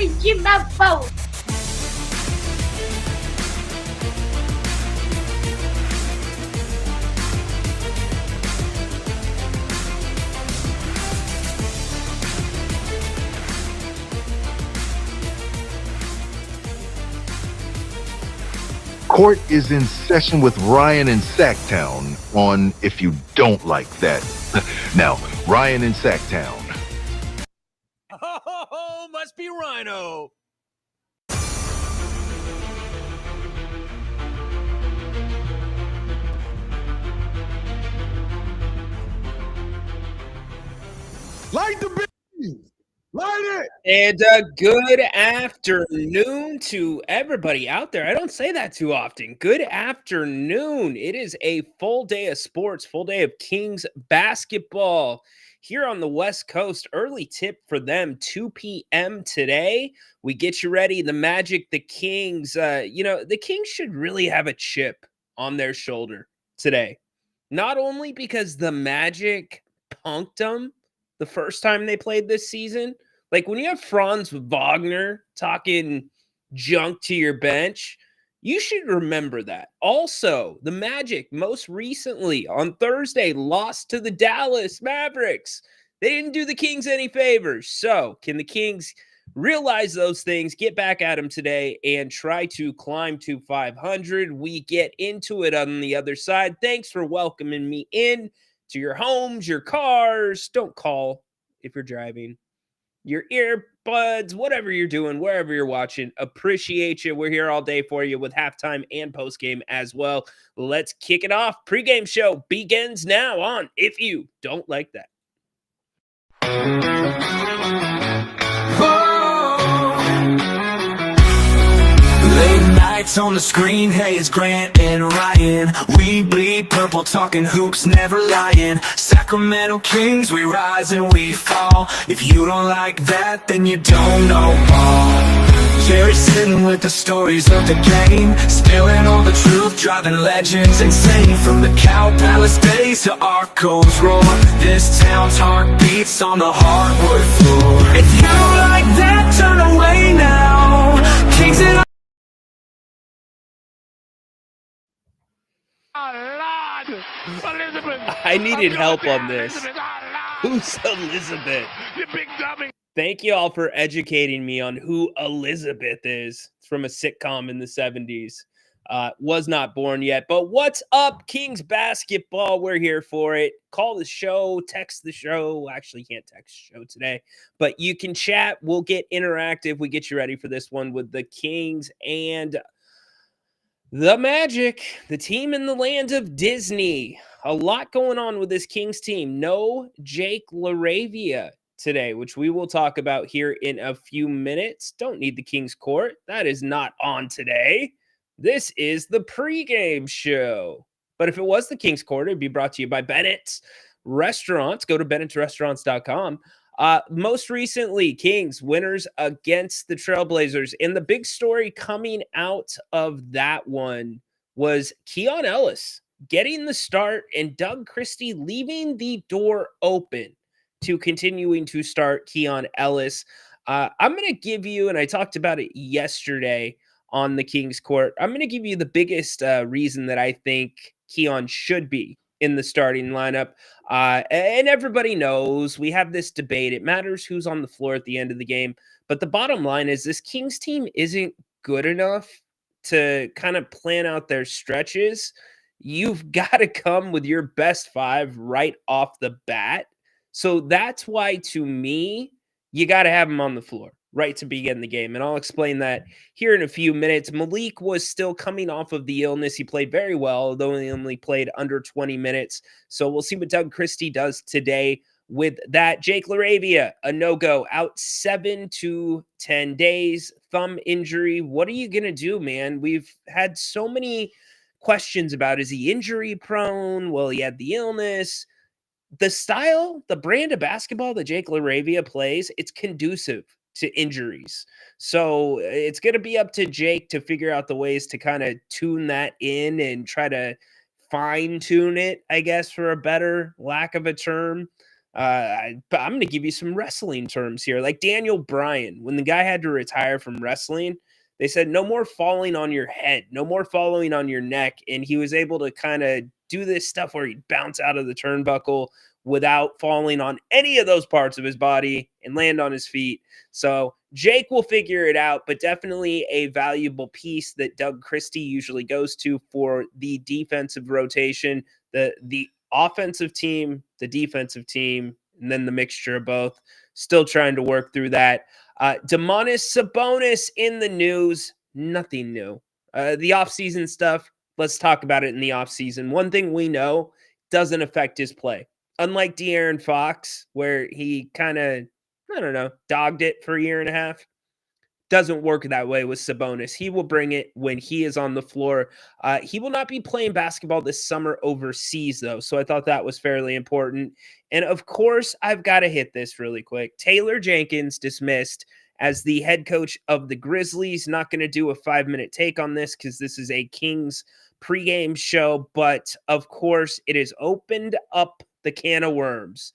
de babão. Court is in session with Ryan in Sacktown on If You Don't Like That. Now, Ryan in Sacktown. Oh, must be Ryno. Light the beams! Light it! And good afternoon to everybody out there. I don't say that too often. Good afternoon. It is a full day of sports, full day of Kings basketball here on the West Coast. Early tip for them, 2 p.m. today. We get you ready. The Magic, the Kings. The Kings should really have a chip on their shoulder today. Not only because the Magic punked them the first time they played this season. Like when you have Franz Wagner talking junk to your bench, you should remember that. Also, the Magic most recently on Thursday lost to the Dallas Mavericks. They didn't do the Kings any favors. So can the Kings realize those things, get back at them today, and try to climb to 500? We get into it on the other side. Thanks for welcoming me in to your homes, your cars. Don't call if you're driving. Your earbuds, whatever you're doing, wherever you're watching. Appreciate you. We're here all day for you with halftime and postgame as well. Let's kick it off. Pregame show begins now on If You Don't Like That. Late nights on the screen, hey, it's Grant and Ryan. We bleed purple, talking hoops, never lying. Sacramento Kings, we rise and we fall. If you don't like that, then you don't know ball. Jerry sitting with the stories of the game, spilling all the truth, driving legends insane. From the Cow Palace days to Arco's roar, this town's heart beats on the hardwood floor. If you don't like that, turn away now. Kings and I needed help on this. Who's Elizabeth? You big dummy! Thank you all for educating me on who Elizabeth is. It's from a sitcom in the 70s. Was not born yet. But what's up, Kings basketball? We're here for it. Call the show, text the show. Actually, can't text the show today. But you can chat. We'll get interactive. We get you ready for this one with the Kings and the Magic, the team in the land of Disney. A lot going on with this Kings team. No Jake LaRavia today, which we will talk about here in a few minutes. Don't need the Kings court. That is not on today. This is the pregame show. But if it was the Kings court, it'd be brought to you by Bennett's Restaurants. Go to bennettsrestaurants.com. Most recently, Kings winners against the Trailblazers. And the big story coming out of that one was Keon Ellis getting the start and Doug Christie leaving the door open to continuing to start Keon Ellis. I'm going to give you, and I talked about it yesterday on the Kings court, I'm going to give you the biggest reason that I think Keon should be in the starting lineup. And everybody knows we have this debate. It matters who's on the floor at the end of the game. But the bottom line is this Kings team isn't good enough to kind of plan out their stretches. You've got to come with your best five right off the bat. So that's why, to me, you got to have them on the floor right to begin the game. And I'll explain that here in a few minutes. Malik was still coming off of the illness. He played very well, although he only played under 20 minutes. So we'll see what Doug Christie does today with that. Jake LaRavia, a no-go, out 7 to 10 days, thumb injury. What are you going to do, man? We've had so many questions about, is he injury prone? Well, he had the illness. The style, the brand of basketball that Jake LaRavia plays, it's conducive to injuries. So it's going to be up to Jake to figure out the ways to kind of tune that in and try to fine tune it, I guess, for a better lack of a term. But I'm going to give you some wrestling terms here. Like Daniel Bryan, when the guy had to retire from wrestling, they said no more falling on your head, no more falling on your neck. And he was able to kind of do this stuff where he'd bounce out of the turnbuckle without falling on any of those parts of his body and land on his feet. So Jake will figure it out, but definitely a valuable piece that Doug Christie usually goes to for the defensive rotation. The offensive team, the defensive team, and then the mixture of both. Still trying to work through that. Domantas Sabonis in the news. Nothing new. The offseason stuff, let's talk about it in the offseason. One thing we know doesn't affect his play. Unlike De'Aaron Fox, where he kind of, I don't know, dogged it for a year and a half. Doesn't work that way with Sabonis. He will bring it when he is on the floor. He will not be playing basketball this summer overseas, though, so I thought that was fairly important. And, of course, I've got to hit this really quick. Taylor Jenkins dismissed as the head coach of the Grizzlies. Not going to do a 5-minute take on this because this is a Kings pregame show, but, of course, it has opened up the can of worms.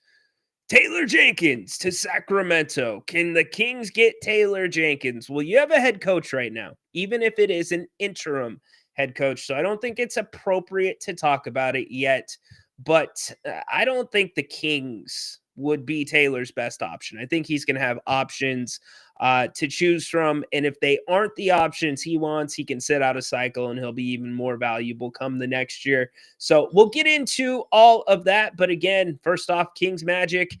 Taylor Jenkins to Sacramento. Can the Kings get Taylor Jenkins? Well, you have a head coach right now, even if it is an interim head coach. So I don't think it's appropriate to talk about it yet. But I don't think the Kings would be Taylor's best option. I think he's going to have options to choose from. And if they aren't the options he wants, he can sit out a cycle and he'll be even more valuable come the next year. So we'll get into all of that. But again, first off, Kings Magic.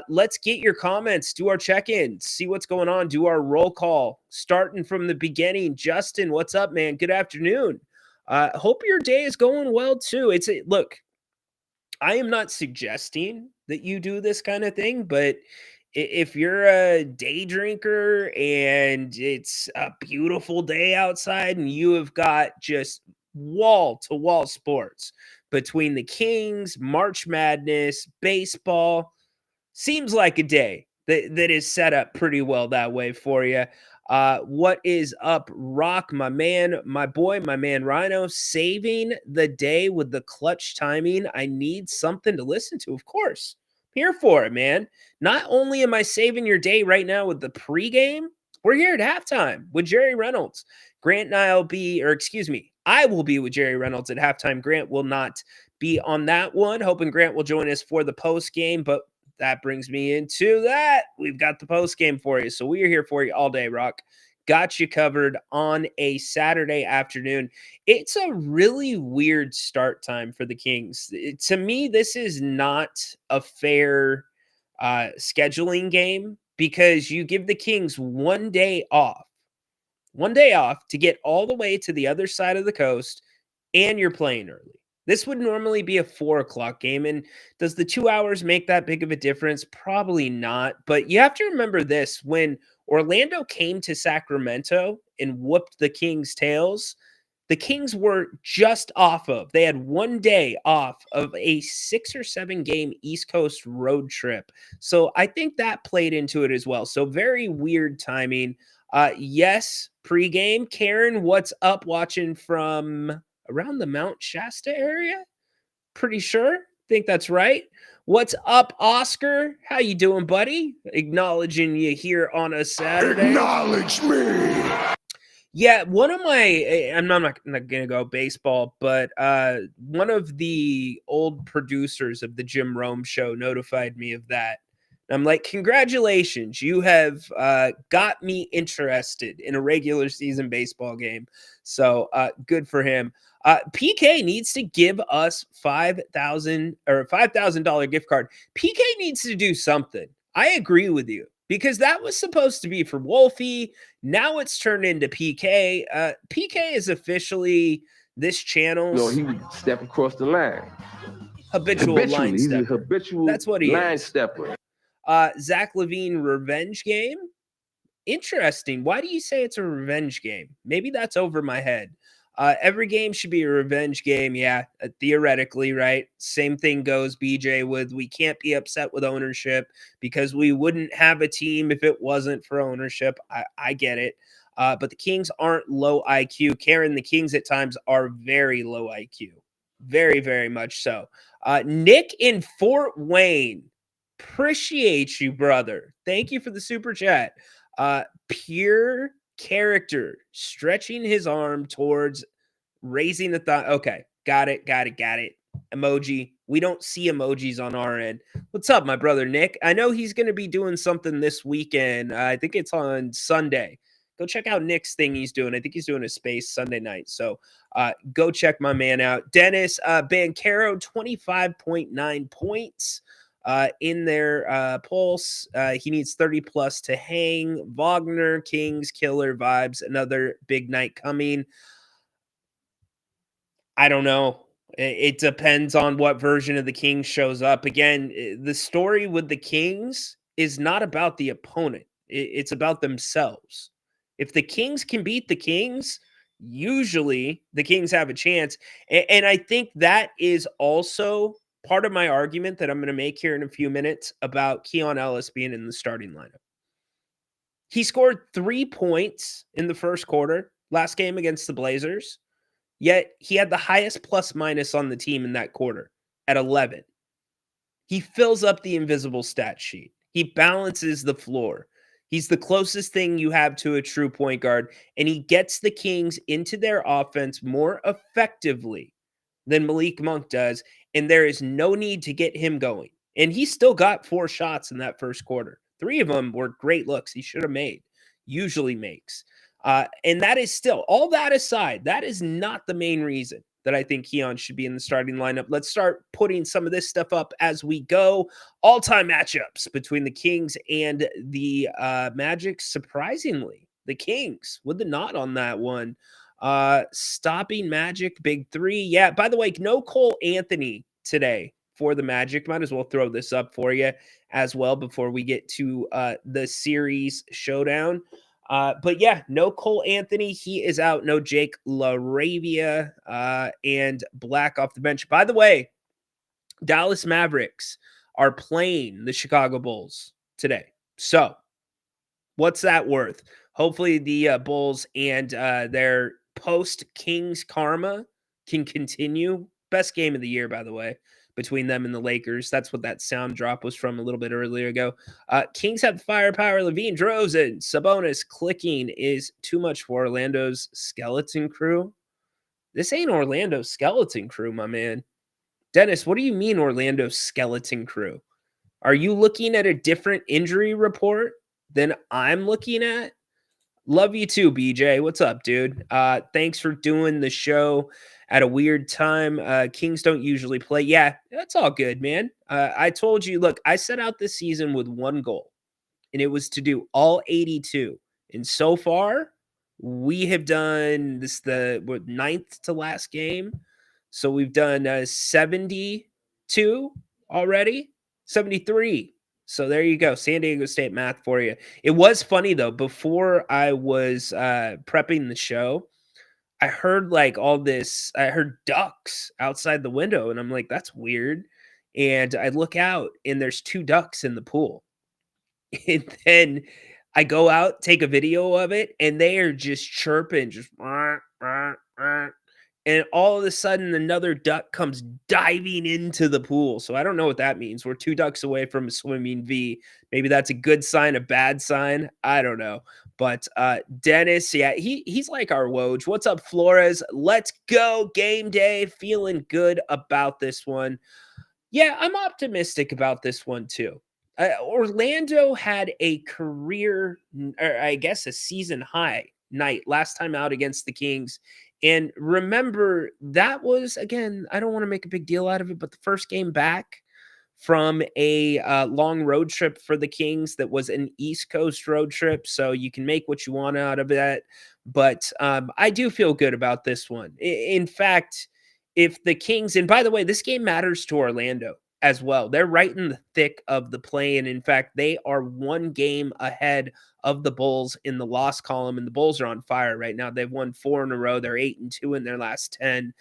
Let's get your comments, do our check-ins, see what's going on, do our roll call, starting from the beginning. Justin, what's up, man? Good afternoon. Hope your day is going well, too. Look, I am not suggesting that you do this kind of thing, but if you're a day drinker and it's a beautiful day outside and you have got just wall-to-wall sports between the Kings, March Madness, baseball, seems like a day that is set up pretty well that way for you. What is up, Rock, my man, my boy, my man Ryno, saving the day with the clutch timing. I need something to listen to, of course. Here for it, man. Not only am I saving your day right now with the pregame, we're here at halftime with Jerry Reynolds. Grant and I will be with Jerry Reynolds at halftime. Grant will not be on that one. Hoping Grant will join us for the post game, but that brings me into that. We've got the post game for you. So we are here for you all day, Rock. Got you covered on a Saturday afternoon. It's a really weird start time for the Kings. To me, this is not a fair scheduling game because you give the Kings one day off to get all the way to the other side of the coast, and you're playing early. This would normally be a 4:00 game. And does the 2 hours make that big of a difference? Probably not. But you have to remember this. When Orlando came to Sacramento and whooped the Kings' tails, the Kings were just they had one day off of a 6 or 7 game East Coast road trip. So I think that played into it as well. So very weird timing. Yes, pregame. Karen, what's up? Watching from around the Mount Shasta area? Pretty sure. Think that's right. What's up, Oscar? How you doing, buddy? Acknowledging you here on a Saturday. Acknowledge me. Yeah, one of my, I'm not going to go baseball, but one of the old producers of the Jim Rome show notified me of that. I'm like, congratulations, you have got me interested in a regular season baseball game. So good for him. PK needs to give us $5,000 gift card. PK needs to do something. I agree with you because that was supposed to be for Wolfie. Now it's turned into PK. PK is officially this channel's. No, he would step across the line. Habitually, line he's stepper. a habitual That's what he line is. stepper. Zach Levine revenge game. Interesting. Why do you say it's a revenge game? Maybe that's over my head. Every game should be a revenge game. Yeah, theoretically, right? Same thing goes, BJ, with we can't be upset with ownership because we wouldn't have a team if it wasn't for ownership. I get it. But the Kings aren't low IQ. Karen, the Kings at times are very low IQ. Very, very much so. Nick in Fort Wayne. Appreciate you, brother. Thank you for the super chat. Pure character, stretching his arm towards raising the thigh. Okay, got it. Emoji. We don't see emojis on our end. What's up, my brother Nick? I know he's going to be doing something this weekend. I think it's on Sunday. Go check out Nick's thing he's doing. I think he's doing a space Sunday night. So go check my man out. Dennis Bancaro, 25.9 points in their pulse. He needs 30 plus to hang. Wagner, Kings, Killer Vibes, another big night coming. I don't know. It depends on what version of the Kings shows up. Again, the story with the Kings is not about the opponent. It's about themselves. If the Kings can beat the Kings, usually the Kings have a chance. And I think that is also part of my argument that I'm going to make here in a few minutes about Keon Ellis being in the starting lineup. He scored 3 points in the first quarter, last game against the Blazers. Yet he had the highest plus minus on the team in that quarter at 11. He fills up the invisible stat sheet. He balances the floor. He's the closest thing you have to a true point guard, and he gets the Kings into their offense more effectively than Malik Monk does, and there is no need to get him going. And he still got 4 shots in that first quarter. 3 of them were great looks he should have made, usually makes. And that is still, all that aside, that is not the main reason that I think Keon should be in the starting lineup. Let's start putting some of this stuff up as we go. All-time matchups between the Kings and the Magic. Surprisingly, the Kings with the nod on that one. Stopping Magic, big 3. Yeah, by the way, no Cole Anthony today for the Magic. Might as well throw this up for you as well before we get to the series showdown. But yeah, no Cole Anthony. He is out. No Jake LaRavia and Black off the bench. By the way, Dallas Mavericks are playing the Chicago Bulls today. So what's that worth? Hopefully the Bulls and their post-Kings karma can continue. Best game of the year, by the way, between them and the Lakers. That's what that sound drop was from a little bit earlier ago. Kings have firepower. Levine, Drozen, Sabonis clicking is too much for Orlando's skeleton crew. This ain't Orlando's skeleton crew, my man. Dennis, what do you mean Orlando's skeleton crew? Are you looking at a different injury report than I'm looking at? Love you too, BJ. What's up, dude? Thanks for doing the show at a weird time. Kings don't usually play. Yeah, that's all good, man. I told you, look, I set out this season with one goal, and it was to do all 82. And so far, we have done this the 9th to last game. So we've done 72 already, 73. So there you go. San Diego State math for you. It was funny, though. Before I was prepping the show, I heard like all this. I heard ducks outside the window, and I'm like, that's weird. And I look out, and there's 2 ducks in the pool. And then I go out, take a video of it, and they are just chirping, just and all of a sudden another duck comes diving into the pool. So I don't know what that means. We're 2 ducks away from a swimming V. Maybe that's a good sign, a bad sign. I don't know. But Dennis, yeah, he's like our Woj. What's up, Flores? Let's go. Game day. Feeling good about this one. Yeah, I'm optimistic about this one too. Orlando had a career, or I guess a season high night last time out against the Kings. And remember, that was, again, I don't want to make a big deal out of it, but the first game back from a long road trip for the Kings that was an East Coast road trip. So you can make what you want out of that. But I do feel good about this one. In fact, if the Kings, and by the way, this game matters to Orlando as well. They're right in the thick of the play. And in fact, they are 1 game ahead of the Bulls in the loss column. And the Bulls are on fire right now. They've won 4 in a row. They're 8-2 in their last 10.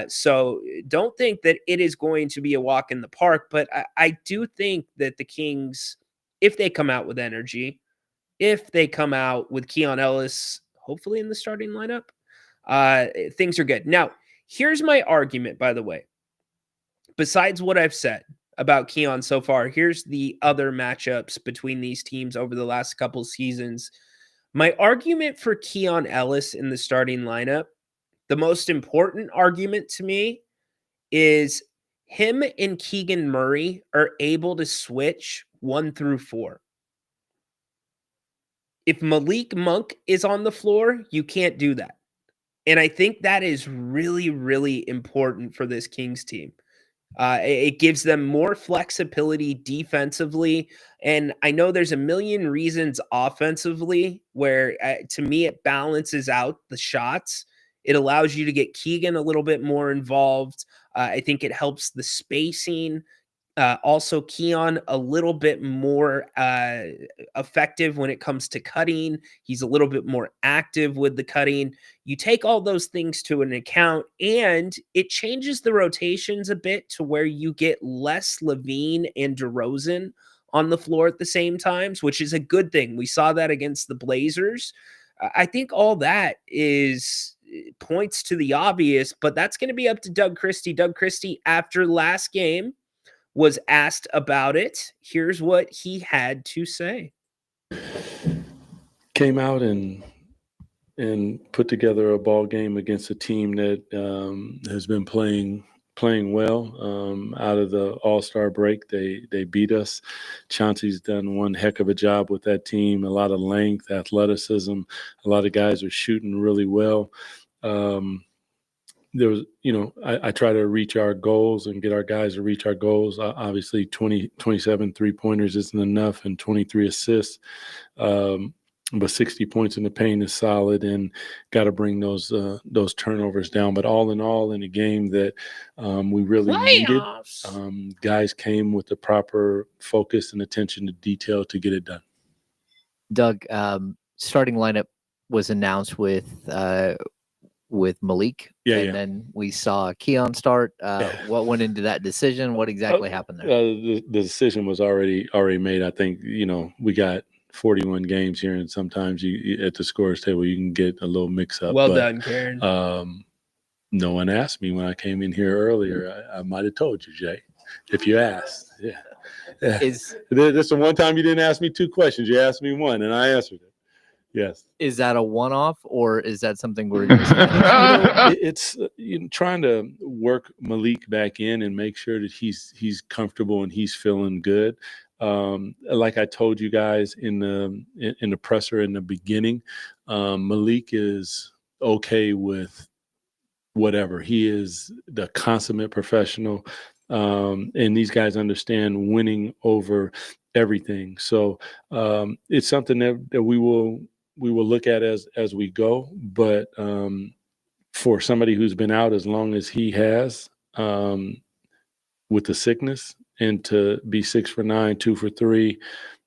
So don't think that it is going to be a walk in the park. But I do think that the Kings, if they come out with energy, if they come out with Keon Ellis, hopefully in the starting lineup, things are good. Now, here's my argument, by the way. Besides what I've said, about Keon so far. Here's the other matchups between these teams over the last couple seasons. My argument for Keon Ellis in the starting lineup, the most important argument to me is him and Keegan Murray are able to switch 1 through 4. If Malik Monk is on the floor, you can't do that. And I think that is really, really important for this Kings team. It gives them more flexibility defensively. And I know there's a million reasons offensively where, to me, it balances out the shots. It allows you to get Keegan a little bit more involved. I think it helps the spacing. Also, Keon a little bit more effective when it comes to cutting. He's a little bit more active with the cutting. You take all those things to an account, and it changes the rotations a bit to where you get less Levine and DeRozan on the floor at the same times, which is a good thing. We saw that against the Blazers. I think all that is points to the obvious, but that's going to be up to Doug Christie. Doug Christie, after last game, was asked about it. Here's what he had to say. Came out and put together a ball game against a team that has been playing well. Out of the All-Star break, they beat us. Chauncey's done one heck of a job with that team. A lot of length, athleticism. A lot of guys are shooting really well. There was, I try to reach our goals and get our guys to reach our goals. Obviously, 27 3-pointers isn't enough and 23 assists. But 60 points in the paint is solid, and got to bring those turnovers down. But all in all, in a game that we really needed, guys came with the proper focus and attention to detail to get it done. Doug, starting lineup was announced with Malik, then we saw Keon start. What went into that decision? What exactly happened there? The decision was already made. I think we got 41 games here, and sometimes you at the scorers table you can get a little mix up. Well done, Karen. No one asked me when I came in here earlier. I might have told you, Jay, if you asked. Yeah. This is the one time you didn't ask me 2 questions. You asked me one, and I answered it. Yes. Is that a one-off, or is that something we're it's trying to work Malik back in and make sure that he's comfortable and he's feeling good. Like I told you guys in the presser in the beginning, Malik is okay with whatever. He is the consummate professional, and these guys understand winning over everything. So it's something that we will look at as we go. But for somebody who's been out as long as he has with the sickness, and to be 6 for 9, 2 for 3,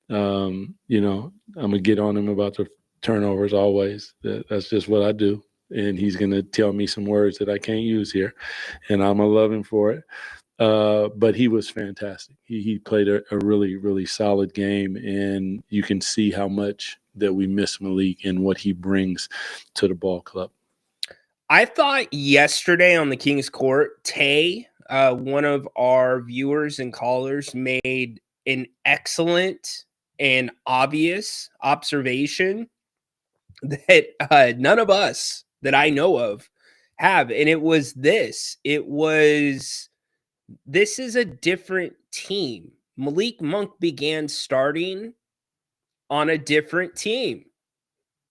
I'm gonna get on him about the turnovers always. That's just what I do. And he's gonna tell me some words that I can't use here, and I'm gonna love him for it. But he was fantastic. He played a really, really solid game, and you can see how much that we miss Malik and what he brings to the ball club. I thought yesterday on the Kings Court, Tay, one of our viewers and callers, made an excellent and obvious observation that none of us that I know of have. And it was this. This is a different team. Malik Monk began starting on a different team.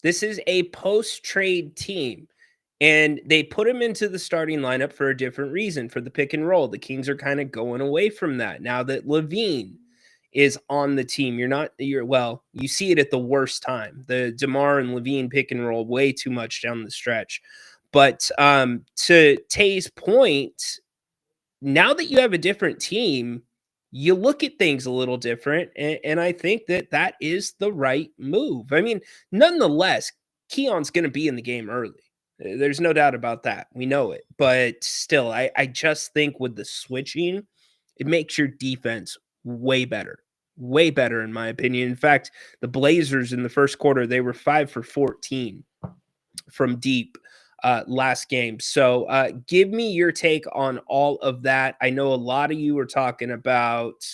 This is a post-trade team. And they put him into the starting lineup for a different reason, for the pick and roll. The Kings are kind of going away from that now that Levine is on the team. You see it at the worst time. The DeMar and Levine pick and roll way too much down the stretch. But to Tay's point, now that you have a different team, you look at things a little different, and I think that is the right move. I mean, nonetheless, Keon's going to be in the game early. There's no doubt about that. We know it. But still, I just think with the switching, it makes your defense way better. Way better, in my opinion. In fact, the Blazers in the first quarter, they were 5 for 14 from deep. last game. So give me your take on all of that. I know a lot of you are talking about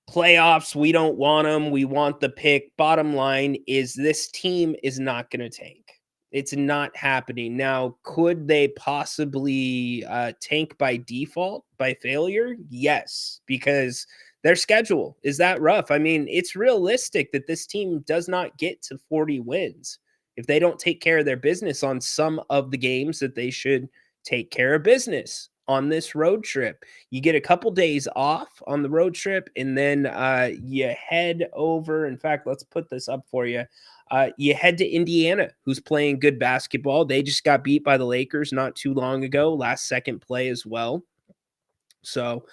playoffs. We don't want them. We want the pick. Bottom line is this team is not going to tank. It's not happening. Now, could they possibly tank by default, by failure? Yes, because their schedule is that rough. I mean, it's realistic that this team does not get to 40 wins if they don't take care of their business on some of the games that they should take care of business on this road trip. You get a couple days off on the road trip, and then you head over. In fact, let's put this up for you. You head to Indiana, who's playing good basketball. They just got beat by the Lakers not too long ago, last second play as well. So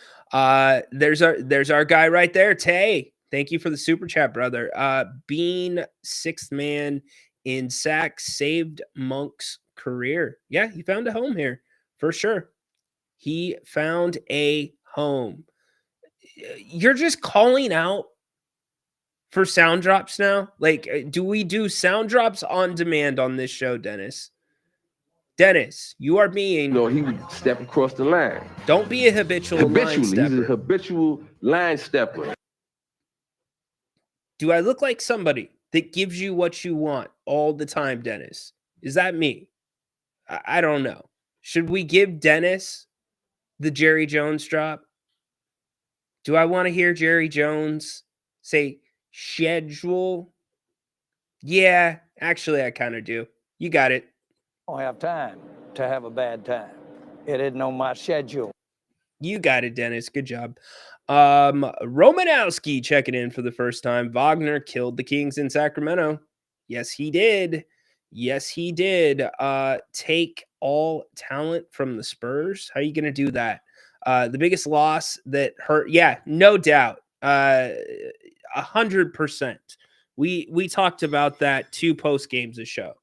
there's our guy right there, Tay. Thank you for the super chat, brother. Being sixth man in sacks saved Monk's career. Yeah, he found a home here for sure. He found a home. You're just calling out for sound drops now? Like, do we do sound drops on demand on this show, Dennis? Dennis, you are being... No, he would step across the line. Don't be a habitual line stepper. He's a habitual line stepper. Do I look like somebody that gives you what you want all the time, Dennis? Is that me? I don't know. Should we give Dennis the Jerry Jones drop? Do I want to hear Jerry Jones say schedule? Yeah, actually, I kind of do. You got it. I don't have time to have a bad time. It isn't on my schedule. You got it, Dennis. Good job. Romanowski checking in for the first time. Wagner killed the Kings in Sacramento. Yes, he did. Yes, he did. Take all talent from the Spurs. How are you going to do that? The biggest loss that hurt. Yeah, no doubt. 100%. We talked about that two post game shows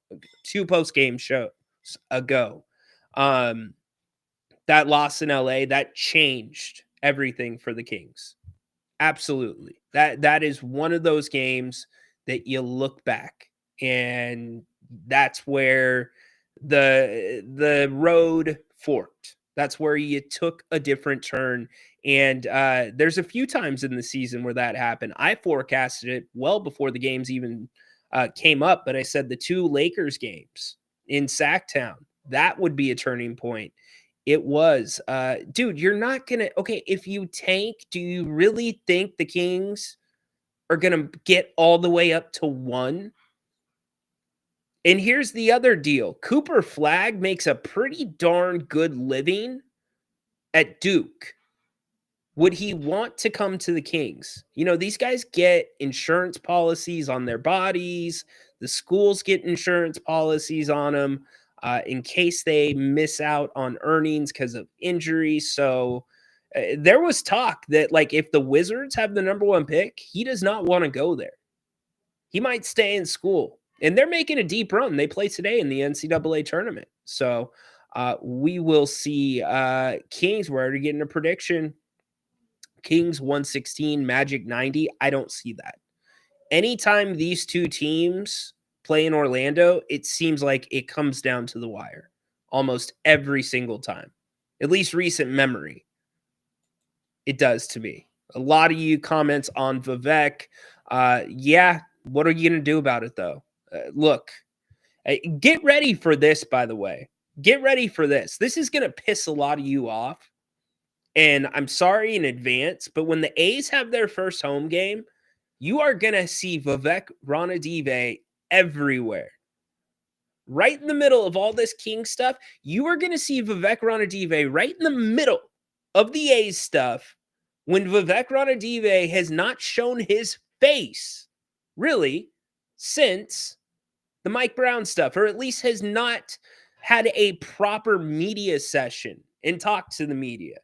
ago. That loss in LA, that changed everything for the Kings. Absolutely. That is one of those games that you look back, and that's where the road forked. That's where you took a different turn. And there's a few times in the season where that happened. I forecasted it well before the games even came up, but I said the two Lakers games in Sacktown, that would be a turning point. It was. Dude, you're not going to... Okay, if you tank, do you really think the Kings are going to get all the way up to 1? And here's the other deal. Cooper Flagg makes a pretty darn good living at Duke. Would he want to come to the Kings? You know, these guys get insurance policies on their bodies. The schools get insurance policies on them in case they miss out on earnings because of injury. So there was talk that, like, if the Wizards have the number 1 pick, he does not want to go there. He might stay in school. And they're making a deep run. They play today in the NCAA tournament. So we will see. Kings, we're already getting a prediction. Kings 116, Magic 90. I don't see that. Anytime these two teams play in Orlando, it seems like it comes down to the wire almost every single time. At least recent memory. It does to me. A lot of you comments on Vivek. Yeah, what are you going to do about it, though? Look, get ready for this, by the way. Get ready for this. This is going to piss a lot of you off. And I'm sorry in advance, but when the A's have their first home game, you are going to see Vivek Ranadive everywhere. Right in the middle of all this King stuff, you are going to see Vivek Ranadive right in the middle of the A's stuff when Vivek Ranadive has not shown his face, really, since the Mike Brown stuff, or at least has not had a proper media session and talked to the media.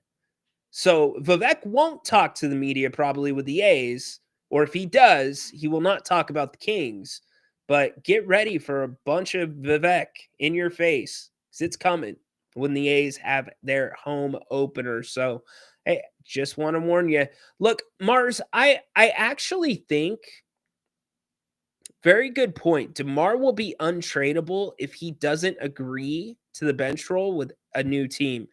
So Vivek won't talk to the media probably with the A's, or if he does, he will not talk about the Kings. But get ready for a bunch of Vivek in your face, because it's coming when the A's have their home opener. So, hey, just want to warn you. Look, Mars, I actually think Very good point. DeMar will be untradeable if he doesn't agree to the bench role with a new team.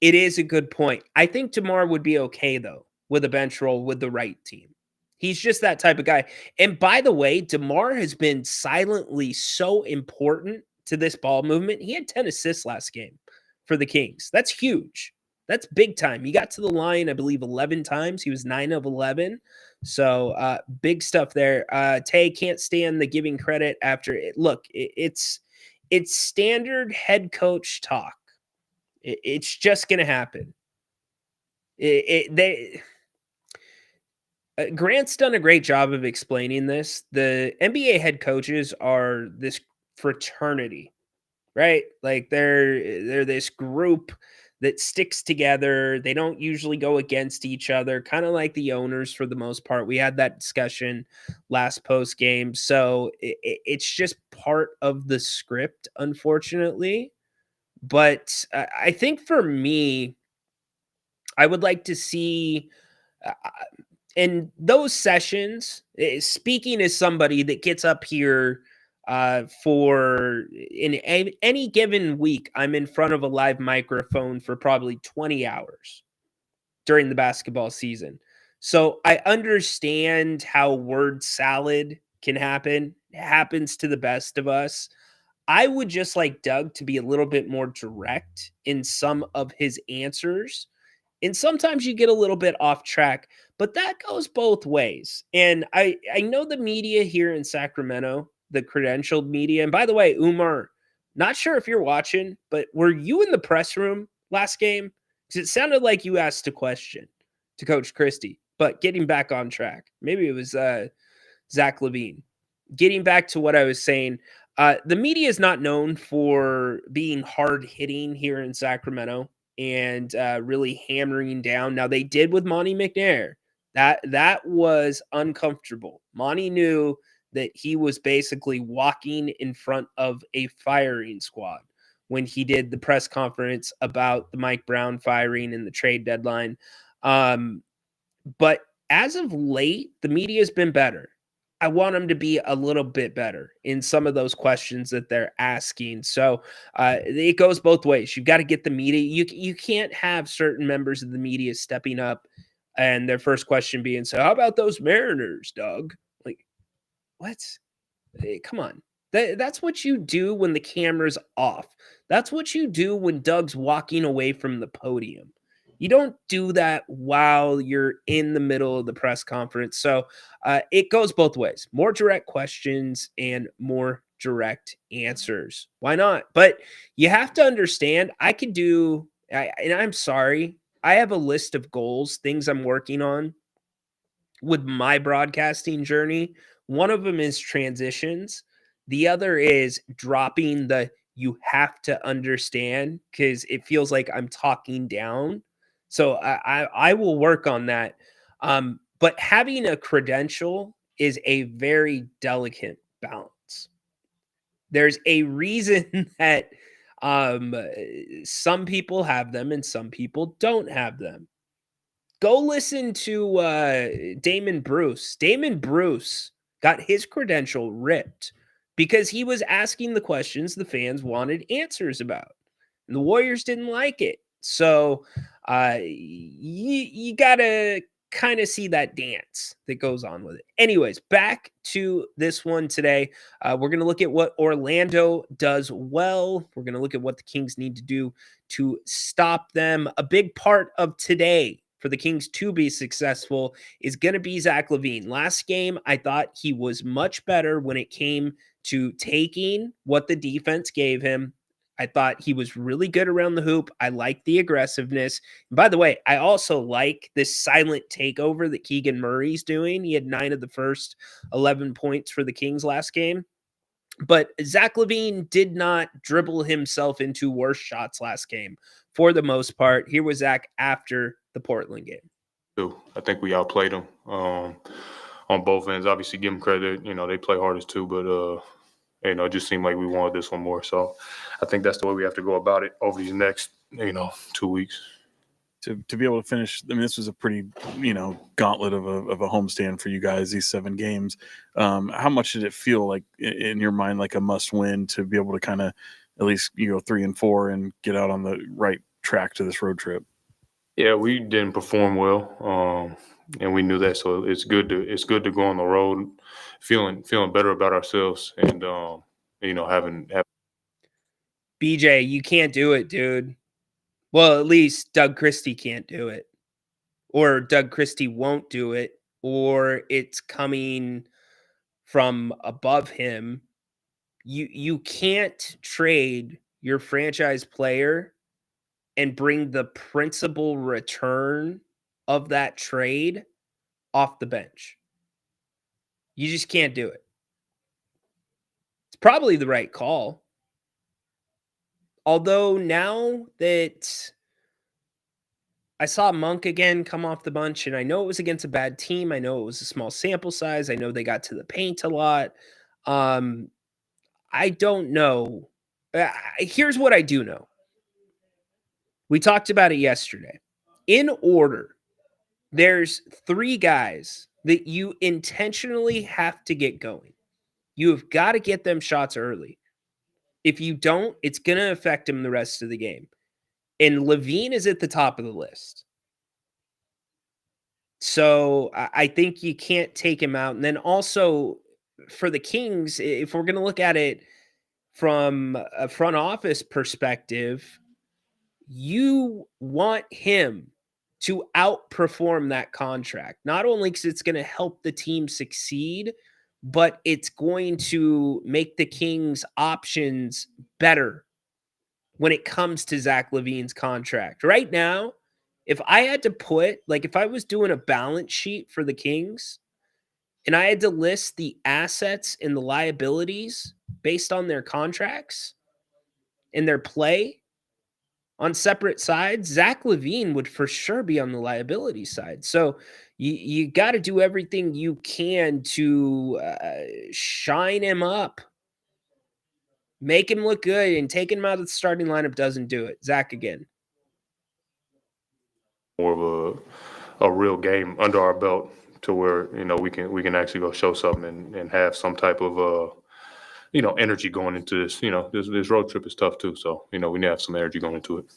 It is a good point. I think DeMar would be okay, though, with a bench role with the right team. He's just that type of guy. And by the way, DeMar has been silently so important to this ball movement. He had 10 assists last game for the Kings. That's huge. That's big time. He got to the line, I believe, 11 times. He was 9 of 11. So big stuff there. Tay can't stand the giving credit after it. Look, it's standard head coach talk. It's just going to happen. Grant's done a great job of explaining this. The NBA head coaches are this fraternity, right? Like they're this group that sticks together. They don't usually go against each other, kind of like the owners for the most part. We had that discussion last post game. So it's just part of the script, unfortunately. But I think for me, I would like to see in those sessions, speaking as somebody that gets up here for in any given week, I'm in front of a live microphone for probably 20 hours during the basketball season. So I understand how word salad can happen. It happens to the best of us. I would just like Doug to be a little bit more direct in some of his answers. And sometimes you get a little bit off track, but that goes both ways. And I know the media here in Sacramento, the credentialed media. And by the way, Umar, not sure if you're watching, but were you in the press room last game? Because it sounded like you asked a question to Coach Christie. But getting back on track, maybe it was Zach LaVine. Getting back to what I was saying, the media is not known for being hard hitting here in Sacramento and really hammering down. Now they did with Monty McNair. That was uncomfortable. Monty knew that he was basically walking in front of a firing squad when he did the press conference about the Mike Brown firing and the trade deadline. But as of late, the media has been better. I want them to be a little bit better in some of those questions that they're asking. So it goes both ways. You've got to get the media. You can't have certain members of the media stepping up and their first question being, so how about those Mariners, Doug? Like, what? Hey, come on. That's what you do when the camera's off. That's what you do when Doug's walking away from the podium. You don't do that while you're in the middle of the press conference. So it goes both ways. More direct questions and more direct answers. Why not? But you have to understand, and I'm sorry, I have a list of goals, things I'm working on with my broadcasting journey. One of them is transitions. The other is dropping the you have to understand, because it feels like I'm talking down. So I will work on that. But having a credential is a very delicate balance. There's a reason that some people have them and some people don't have them. Go listen to Damon Bruce. Damon Bruce got his credential ripped because he was asking the questions the fans wanted answers about. And the Warriors didn't like it. So you got to kind of see that dance that goes on with it. Anyways, back to this one today. We're going to look at what Orlando does well. We're going to look at what the Kings need to do to stop them. A big part of today for the Kings to be successful is going to be Zach LaVine. Last game, I thought he was much better when it came to taking what the defense gave him. I thought he was really good around the hoop. I like the aggressiveness. And by the way, I also like this silent takeover that Keegan Murray's doing. He had 9 of the first 11 points for the Kings last game. But Zach LaVine did not dribble himself into worse shots last game for the most part. Here was Zach after the Portland game. I think we outplayed them on both ends. Obviously, give them credit. You know, they play hardest too, but it just seemed like we wanted this one more. So I think that's the way we have to go about it over these next, 2 weeks. to be able to finish. I mean, this was a pretty, gauntlet of a homestand for you guys, these 7 games. How much did it feel like in your mind, like a must win to be able to kind of at least, 3-4 and get out on the right track to this road trip? Yeah, we didn't perform well, and we knew that. So it's good to go on the road, feeling better about ourselves, and having. BJ, you can't do it, dude. Well, at least Doug Christie can't do it, or Doug Christie won't do it, or it's coming from above him. You can't trade your franchise player and bring the principal return of that trade off the bench. You just can't do it. It's probably the right call. Although now that I saw Monk again come off the bench, and I know it was against a bad team. I know it was a small sample size. I know they got to the paint a lot. I don't know. Here's what I do know. We talked about it yesterday. In order, there's 3 guys that you intentionally have to get going. You have got to get them shots early. If you don't, it's going to affect him the rest of the game. And Levine is at the top of the list. So I think you can't take him out. And then also for the Kings, if we're going to look at it from a front office perspective, you want him to outperform that contract, not only because it's going to help the team succeed, but it's going to make the Kings' options better when it comes to Zach LaVine's contract. Right now, if I had to if I was doing a balance sheet for the Kings and I had to list the assets and the liabilities based on their contracts and their play on separate sides, Zach LaVine would for sure be on the liability side. So you got to do everything you can to shine him up, make him look good, and taking him out of the starting lineup doesn't do it. Zach again. More of a real game under our belt to where we can actually go show something and have some type of energy going into this. This road trip is tough too, so we need to have some energy going into it.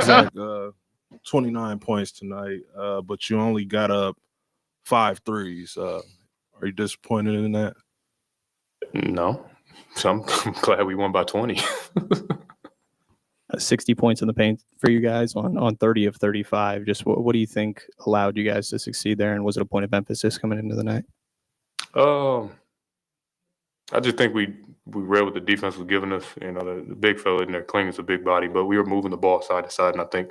Zach, 29 points tonight, but you only got up 5 threes. Are you disappointed in that? No, so I'm glad we won by 20. 60 points in the paint for you guys on 30 of 35. Just what do you think allowed you guys to succeed there, and was it a point of emphasis coming into the night? I just think we read what the defense was giving us. The big fella in there, Kling is a big body, but we were moving the ball side to side, and I think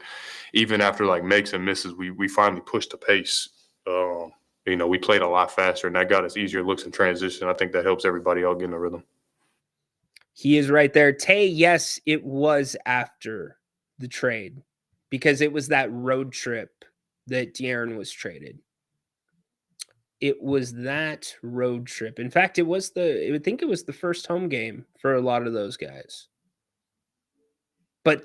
even after makes and misses, we finally pushed the pace. We played a lot faster, and that got us easier looks in transition. I think that helps everybody out get in the rhythm. He is right there. Tay, yes, it was after the trade because it was that road trip that De'Aaron was traded. It was that road trip. In fact, I think it was the first home game for a lot of those guys. But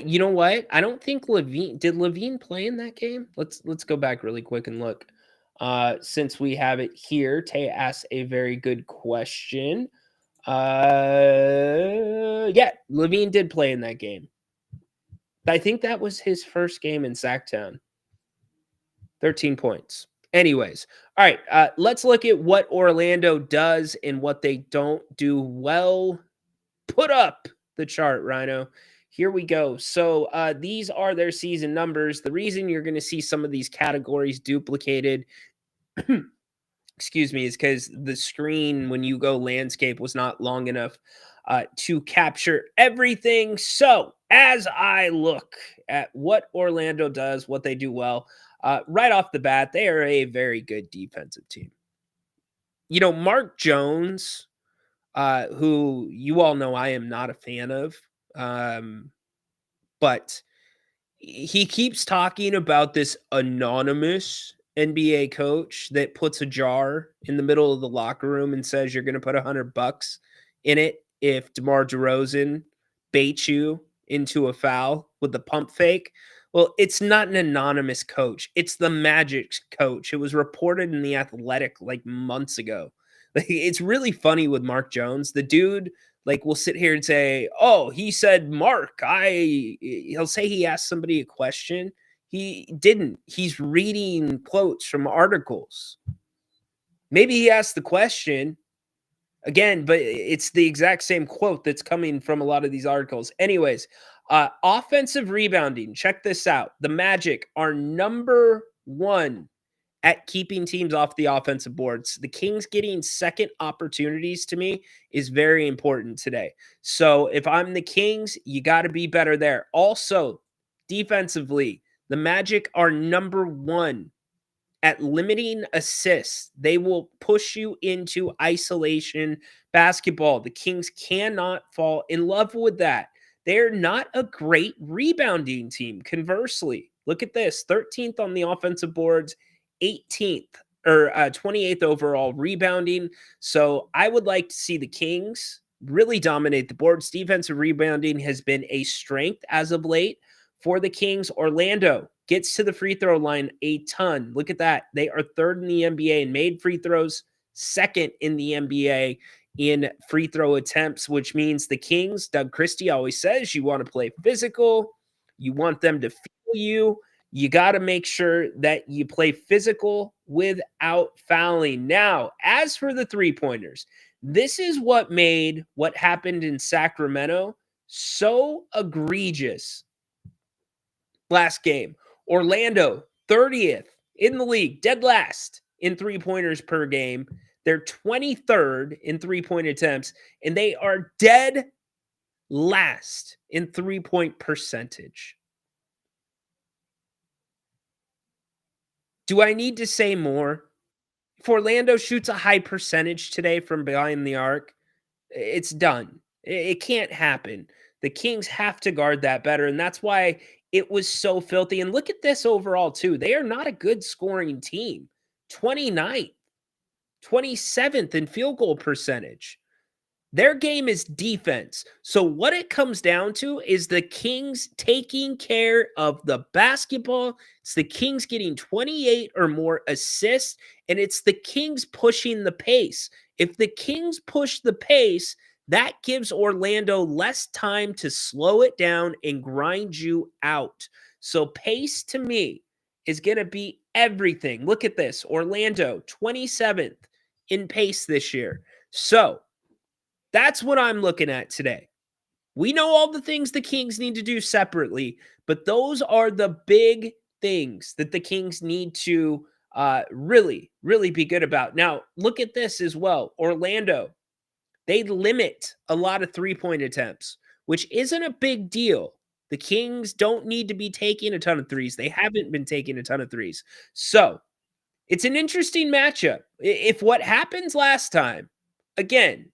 you know what? I don't think did Levine play in that game? Let's go back really quick and look. Since we have it here, Tay asked a very good question. Yeah, Levine did play in that game. I think that was his first game in Sacktown. 13 points. Anyways, all right, let's look at what Orlando does and what they don't do well. Put up the chart, Ryno. Here we go. So these are their season numbers. The reason you're going to see some of these categories duplicated excuse me, is because the screen, when you go landscape, was not long enough to capture everything. So as I look at what Orlando does, what they do well, right off the bat, they are a very good defensive team. Mark Jones, who you all know I am not a fan of, but he keeps talking about this anonymous NBA coach that puts a jar in the middle of the locker room and says you're going to put $100 in it if DeMar DeRozan baits you into a foul with the pump fake. Well, it's not an anonymous coach. It's the Magic's coach. It was reported in The Athletic like months ago. Like, it's really funny with Mark Jones. The dude like will sit here and say, "Oh, he said Mark." He'll say he asked somebody a question. He didn't. He's reading quotes from articles. Maybe he asked the question again, but it's the exact same quote that's coming from a lot of these articles. Anyways, offensive rebounding. Check this out. The Magic are number 1 at keeping teams off the offensive boards. The Kings getting second opportunities to me is very important today. So if I'm the Kings, you got to be better there. Also, defensively, the Magic are number 1 at limiting assists. They will push you into isolation basketball. The Kings cannot fall in love with that. They're not a great rebounding team. Conversely, look at this: 13th on the offensive boards, 18th or 28th overall rebounding. So I would like to see the Kings really dominate the boards. Defensive rebounding has been a strength as of late for the Kings. Orlando gets to the free throw line a ton. Look at that. They are 3rd in the NBA in made free throws, 2nd in the NBA in free throw attempts, which means the Kings, Doug Christie always says, you want to play physical. You want them to feel you. You got to make sure that you play physical without fouling. Now, as for the three-pointers, this is what made what happened in Sacramento so egregious last game. Orlando, 30th in the league, dead last in three-pointers per game. They're 23rd in three-point attempts, and they are dead last in three-point percentage. Do I need to say more? If Orlando shoots a high percentage today from behind the arc, it's done. It can't happen. The Kings have to guard that better, and that's why it was so filthy. And look at this overall, too. They are not a good scoring team. 29th, 27th in field goal percentage. Their game is defense. So what it comes down to is the Kings taking care of the basketball. It's the Kings getting 28 or more assists, and it's the Kings pushing the pace. If the Kings push the pace, that gives Orlando less time to slow it down and grind you out. So pace to me is going to be everything. Look at this. Orlando, 27th in pace this year. So that's what I'm looking at today. We know all the things the Kings need to do separately, but those are the big things that the Kings need to really, really be good about. Now, look at this as well. Orlando, they limit a lot of three-point attempts, which isn't a big deal. The Kings don't need to be taking a ton of threes. They haven't been taking a ton of threes. So it's an interesting matchup. If what happens last time, again,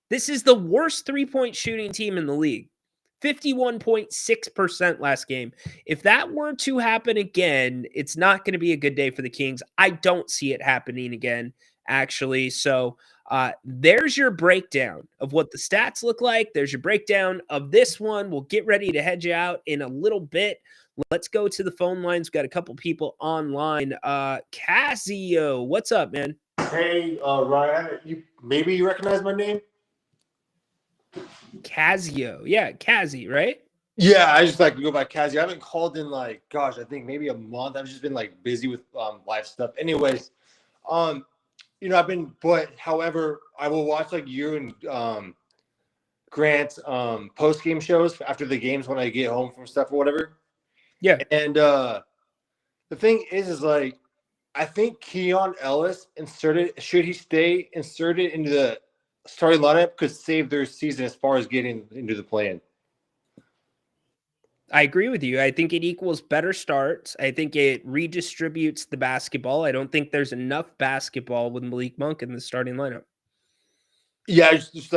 this is the worst three-point shooting team in the league. 51.6% last game. If that were to happen again, it's not going to be a good day for the Kings. I don't see it happening again, actually. So there's your breakdown of what the stats look like. There's your breakdown of this one. We'll get ready to head you out in a little bit. Let's go to the phone lines. We've got a couple people online. Casio, what's up, man? Hey, Ryan, maybe you recognize my name? Casio. Yeah, Cassie, right? Yeah, I just like to go by Cassie. I haven't called in like, gosh, I think maybe a month. I've just been like busy with life stuff. Anyways, however, I will watch like you and Grant's post-game shows after the games when I get home from stuff or whatever. Yeah. And the thing is like, I think Keon Ellis should he stay inserted into the starting lineup could save their season as far as getting into the play-in. I agree with you. I think it equals better starts. I think it redistributes the basketball. I don't think there's enough basketball with Malik Monk in the starting lineup. Yeah, I just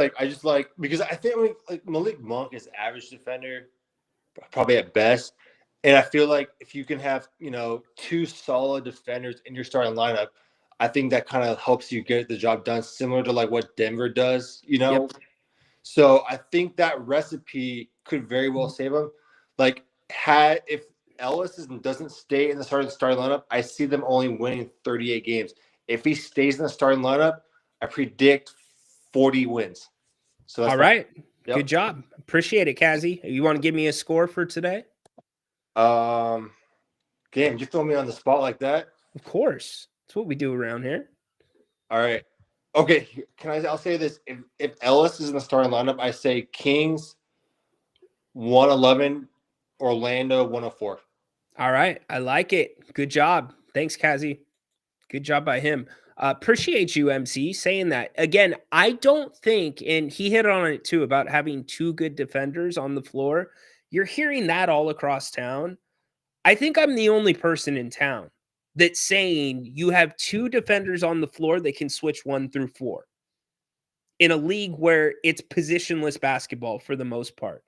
like because I think like Malik Monk is average defender, probably at best. And I feel like if you can have, two solid defenders in your starting lineup, I think that kind of helps you get the job done, similar to like what Denver does, Yep. So I think that recipe could very well save them. Like if doesn't stay in the starting lineup, I see them only winning 38 games. If he stays in the starting lineup, I predict 40 wins. So that's All right. Yep. Good job. Appreciate it, Kazi. You want to give me a score for today? Damn, you throw me on the spot like that. Of course. That's what we do around here. All right. Okay. I'll say this. If Ellis is in the starting lineup, I say Kings 111, Orlando 104. All right. I like it. Good job. Thanks, Kazi. Good job by him. Appreciate you, MC, saying that. Again, I don't think, and he hit on it too, about having two good defenders on the floor. You're hearing that all across town. I think I'm the only person in town that's saying you have two defenders on the floor that can switch 1 through 4 in a league where it's positionless basketball for the most part.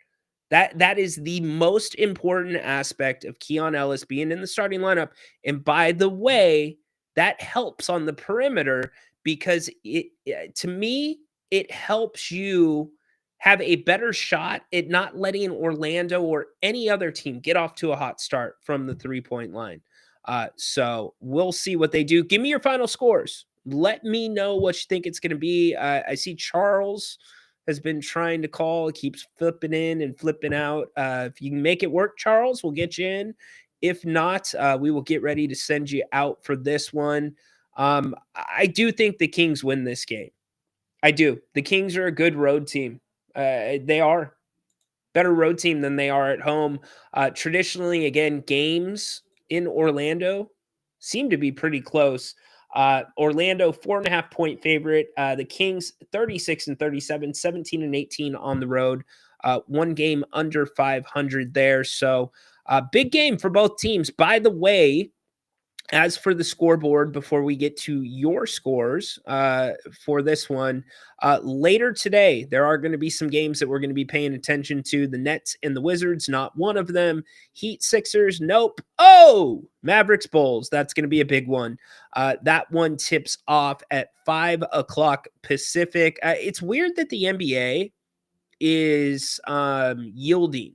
That is the most important aspect of Keon Ellis being in the starting lineup. And by the way, that helps on the perimeter because to me, it helps you have a better shot at not letting Orlando or any other team get off to a hot start from the 3-point line. So we'll see what they do. Give me your final scores. Let me know what you think it's going to be. I see Charles has been trying to call. It keeps flipping in and flipping out. If you can make it work, Charles, we'll get you in. If not, we will get ready to send you out for this one. I do think the Kings win this game. I do. The Kings are a good road team. They are better road team than they are at home. Traditionally, again, games in Orlando seem to be pretty close. Orlando 4.5-point favorite. The Kings 36-37, 17-18 on the road. One game under 500 there. So big game for both teams. By the way, as for the scoreboard, before we get to your scores for this one, later today, there are going to be some games that we're going to be paying attention to. The Nets and the Wizards, not one of them. Heat Sixers, nope. Oh, Mavericks Bulls, that's going to be a big one. That one tips off at 5 o'clock Pacific. It's weird that the NBA is yielding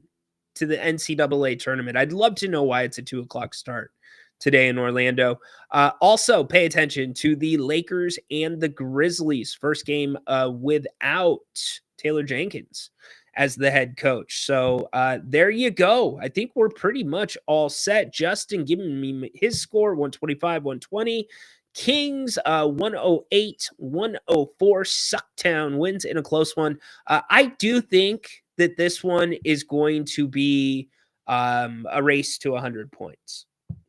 to the NCAA tournament. I'd love to know why it's a 2 o'clock start today in Orlando. Also, pay attention to the Lakers and the Grizzlies. First game without Taylor Jenkins as the head coach. So there you go. I think we're pretty much all set. Justin giving me his score, 125, 120. Kings 108, 104. Sucktown wins in a close one. I do think that this one is going to be a race to 100 points.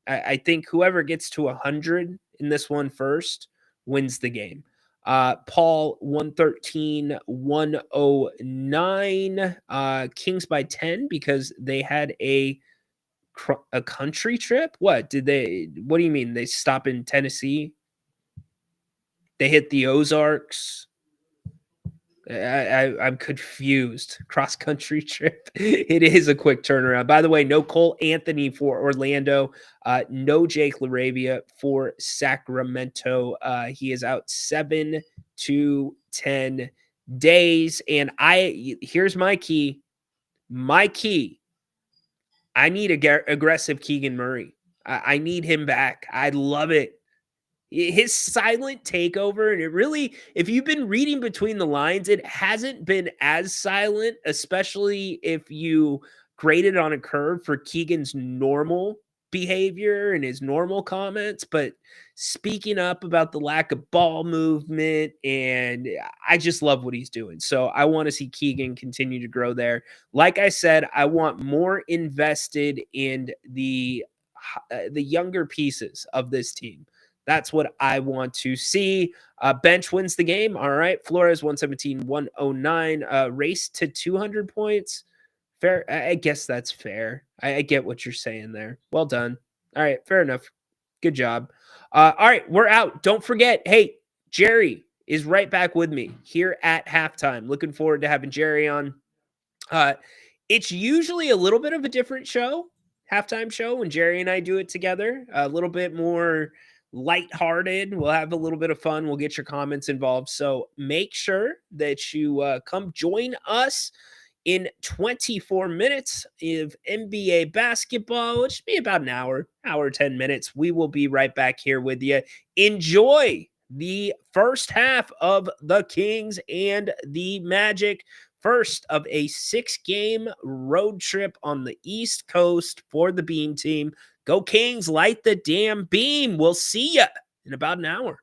I think whoever gets to 100 in this one first wins the game. Paul 113, 109. Kings by 10 because they had a country trip. What do you mean? They stop in Tennessee? They hit the Ozarks. I'm confused. Cross country trip. It is a quick turnaround. By the way, no Cole Anthony for Orlando. No Jake LaRavia for Sacramento. He is out 7 to 10 days. And here's my key. My key. I need aggressive Keegan Murray. I need him back. I love it. His silent takeover, and it really, if you've been reading between the lines, it hasn't been as silent, especially if you grade it on a curve for Keegan's normal behavior and his normal comments. But speaking up about the lack of ball movement, and I just love what he's doing. So I want to see Keegan continue to grow there. Like I said, I want more invested in the younger pieces of this team. That's what I want to see. Bench wins the game. All right. Flores 117, 109. Race to 200 points. Fair. I guess that's fair. I get what you're saying there. Well done. All right. Fair enough. Good job. All right. We're out. Don't forget. Hey, Jerry is right back with me here at halftime. Looking forward to having Jerry on. It's usually a little bit of a different halftime show, when Jerry and I do it together. A little bit more lighthearted. We'll have a little bit of fun. We'll get your comments involved. So make sure that you come join us in 24 minutes of NBA basketball. It should be about an hour, 10 minutes. We will be right back here with you. Enjoy the first half of the Kings and the Magic. First of a 6-game road trip on the East Coast for the Beam Team. Go Kings, light the damn beam. We'll see you in about an hour.